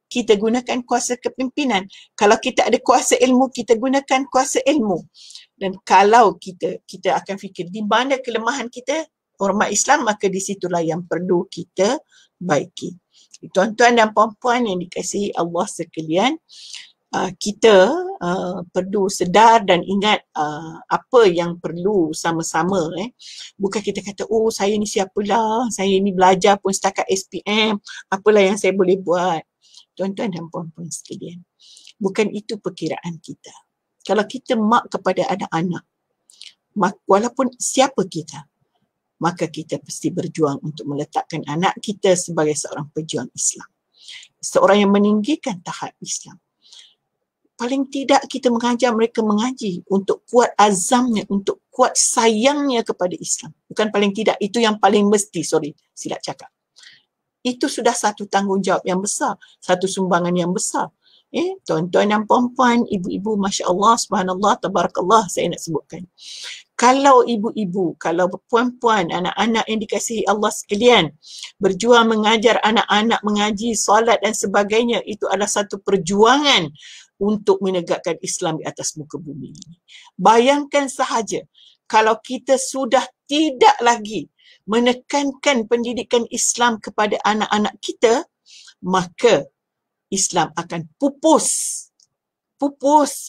kita gunakan kuasa kepimpinan. Kalau kita ada kuasa ilmu, kita gunakan kuasa ilmu. Dan kalau kita akan fikir di mana kelemahan kita, umat Islam, maka di situlah yang perlu kita baiki. Tuan-tuan dan puan-puan yang dikasihi Allah sekalian, kita perlu sedar dan ingat apa yang perlu sama-sama. Bukan kita kata, oh saya ni siapalah, saya ni belajar pun setakat SPM, apalah yang saya boleh buat. Tuan-tuan dan puan-puan sekalian, bukan itu perkiraan kita. Kalau kita mak kepada anak-anak, walaupun siapa kita, maka kita pasti berjuang untuk meletakkan anak kita sebagai seorang pejuang Islam. Seorang yang meninggikan tahap Islam. Paling tidak kita mengajar mereka mengaji untuk kuat azamnya, untuk kuat sayangnya kepada Islam. Bukan paling tidak, itu yang paling mesti, silap cakap. Itu sudah satu tanggungjawab yang besar, satu sumbangan yang besar. Tuan-tuan dan puan-puan, ibu-ibu, Masya Allah, Subhanallah, Tabarakallah, saya nak sebutkan. Kalau ibu-ibu, kalau puan-puan, anak-anak yang dikasihi Allah sekalian, berjuang mengajar anak-anak mengaji, solat dan sebagainya, itu adalah satu perjuangan untuk menegakkan Islam di atas muka bumi ini. Bayangkan sahaja, kalau kita sudah tidak lagi menekankan pendidikan Islam kepada anak-anak kita, maka Islam akan pupus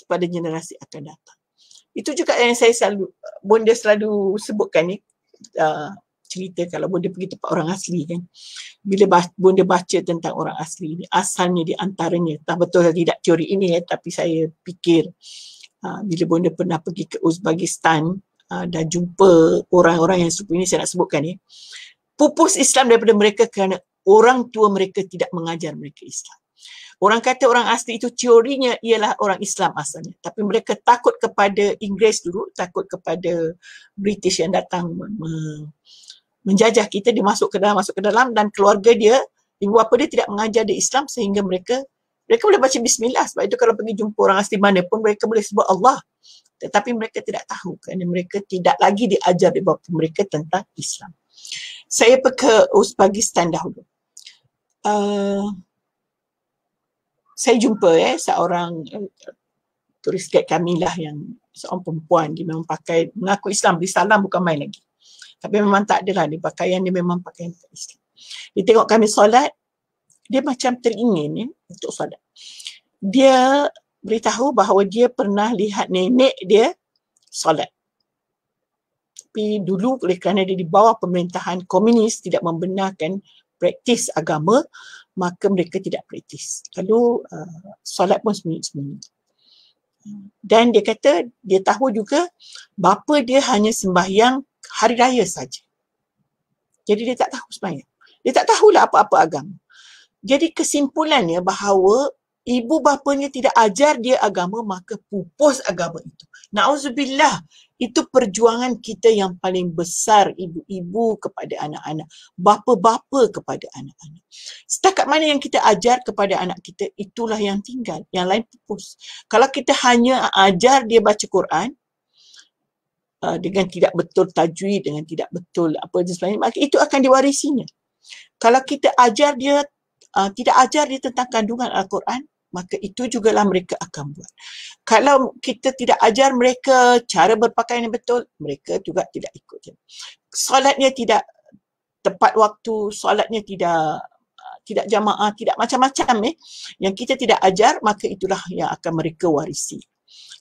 pada generasi akan datang. Itu juga yang saya Bonda selalu sebutkan ni, cerita kalau Bonda pergi tempat orang asli kan. Bila Bonda baca tentang orang asli ni, asalnya di antaranya, tak betul tidak teori ini tapi saya fikir bila Bonda pernah pergi ke Uzbekistan dan jumpa orang-orang yang seperti ini, saya nak sebutkan ni, pupus Islam daripada mereka kerana orang tua mereka tidak mengajar mereka Islam. Orang kata orang asli itu teorinya ialah orang Islam asalnya. Tapi mereka takut kepada Inggeris dulu, takut kepada British yang datang menjajah kita, dia masuk ke dalam dan keluarga dia, ibu bapa dia tidak mengajar dia Islam sehingga mereka boleh baca bismillah. Sebab itu kalau pergi jumpa orang asli mana pun mereka boleh sebut Allah. Tetapi mereka tidak tahu kerana mereka tidak lagi diajar di bapa mereka tentang Islam. Saya pergi ke Uzbekistan dahulu. Saya jumpa seorang turis guide kami lah, yang seorang perempuan, dia memang mengaku Islam, dia salam bukan main lagi. Tapi memang tak adalah, dia pakaian dia memang pakaian Islam. Dia tengok kami solat, dia macam teringin untuk solat. Dia beritahu bahawa dia pernah lihat nenek dia solat. Tapi dulu kerana dia di bawah pemerintahan komunis, tidak membenarkan praktis agama, maka mereka tidak praktis. Lalu solat pun sembunyi-sembunyi. Dan dia kata dia tahu juga bapa dia hanya sembahyang hari raya saja. Jadi dia tak tahu sembahyang. Dia tak tahulah apa-apa agama. Jadi kesimpulannya bahawa ibu bapanya tidak ajar dia agama, maka pupus agama itu. Na'udzubillah. Itu perjuangan kita yang paling besar, ibu-ibu kepada anak-anak, bapa-bapa kepada anak-anak. Setakat mana yang kita ajar kepada anak kita, itulah yang tinggal. Yang lain pupus. Kalau kita hanya ajar dia baca Quran, dengan tidak betul tajwid, dengan tidak betul apa dan sebagainya, maka itu akan diwarisinya. Kalau kita ajar dia, tidak ajar dia tentang kandungan Al-Quran, maka itu jugalah mereka akan buat. Kalau kita tidak ajar mereka cara berpakaian yang betul, mereka juga tidak ikut. Solatnya tidak tepat waktu, solatnya tidak jamaah, tidak macam-macam yang kita tidak ajar, maka itulah yang akan mereka warisi.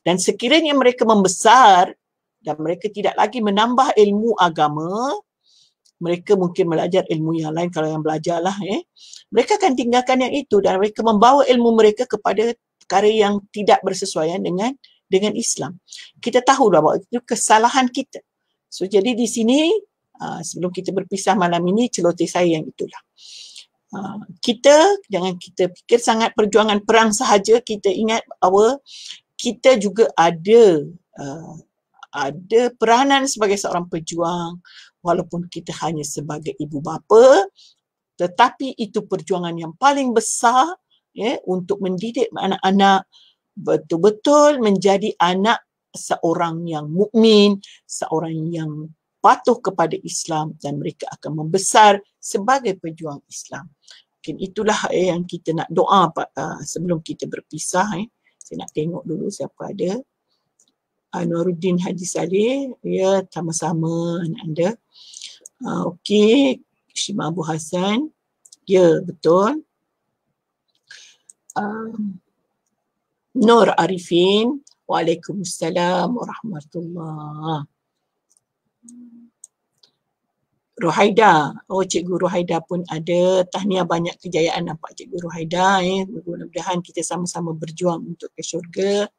Dan sekiranya mereka membesar dan mereka tidak lagi menambah ilmu agama, mereka mungkin belajar ilmu yang lain. Kalau yang belajarlah, mereka akan tinggalkan yang itu dan mereka membawa ilmu mereka kepada perkara yang tidak bersesuaian dengan Islam. Kita tahu bahawa itu kesalahan kita. So jadi di sini sebelum kita berpisah malam ini, celoteh saya yang itulah. Kita jangan kita fikir sangat perjuangan perang sahaja. Kita ingat bahawa kita juga ada peranan sebagai seorang pejuang, walaupun kita hanya sebagai ibu bapa, tetapi itu perjuangan yang paling besar untuk mendidik anak-anak betul-betul menjadi anak seorang yang mukmin, seorang yang patuh kepada Islam, dan mereka akan membesar sebagai pejuang Islam. Mungkin itulah yang kita nak doa sebelum kita berpisah. Saya nak tengok dulu siapa ada. Nuruddin Haji Saleh, ya, sama-sama anak anda. Okey, Shima Abu Hassan, ya betul. Nur Arifin, Waalaikumsalam warahmatullahi. Rohaida, Cikgu Rohaida pun ada. Tahniah, banyak kejayaan nampak Cikgu Rohaida. Mudah-mudahan kita sama-sama berjuang untuk ke syurga.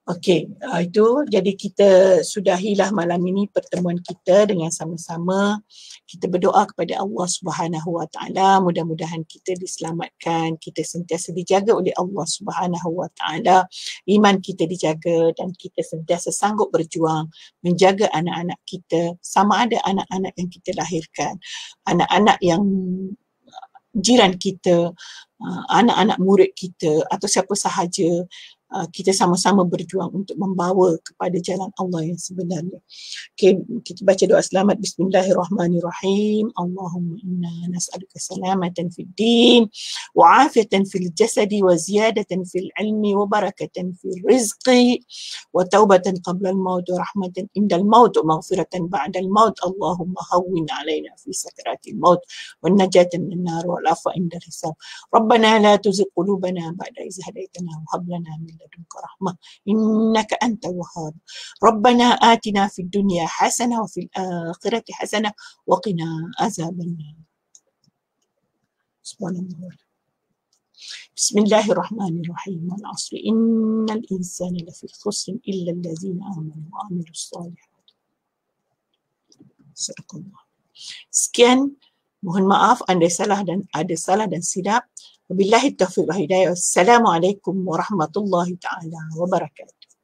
Okey, itu jadi kita sudahilah malam ini pertemuan kita dengan sama-sama kita berdoa kepada Allah Subhanahu Wa Taala, mudah-mudahan kita diselamatkan, kita sentiasa dijaga oleh Allah Subhanahu Wa Taala, iman kita dijaga dan kita sentiasa sanggup berjuang menjaga anak-anak kita, sama ada anak-anak yang kita lahirkan, anak-anak yang jiran kita, anak-anak murid kita atau siapa sahaja, kita sama-sama berjuang untuk membawa kepada jalan Allah yang sebenarnya. Okay, kita baca doa selamat. Bismillahirrahmanirrahim. Allahumma inna nas'aluka salamatan fid din wa afiatan fil jasadi wa ziyadatan fil ilmi wa barakatan fil rizqi wa taubatan qabla al-maut wa rahmatan indal maut wa maghfiratan ba'da al-maut. Allahumma hawwin alaina fi sakaratil maut wa najatan min nar wa al-afwa inda hisab. Rabbana la tuzigh qulubana ba'da idh hadaytana wa hab lana min لدنك رحمة إنك أنت الوهاب ربنا آتنا في الدنيا حسنة وفي الآخرة حسنة وقنا عذاب النار. سبحان الله. بسم الله الرحمن الرحيم. والعصر إن الإنسان لفي خسر إلا الذين آمنوا وعملوا الصالحات. صدق الله. Sekian, mohon maaf ada salah dan silap. Wabillahi taufiq wal hidayah. Wassalamualaikum warahmatullahi taala wabarakatuh.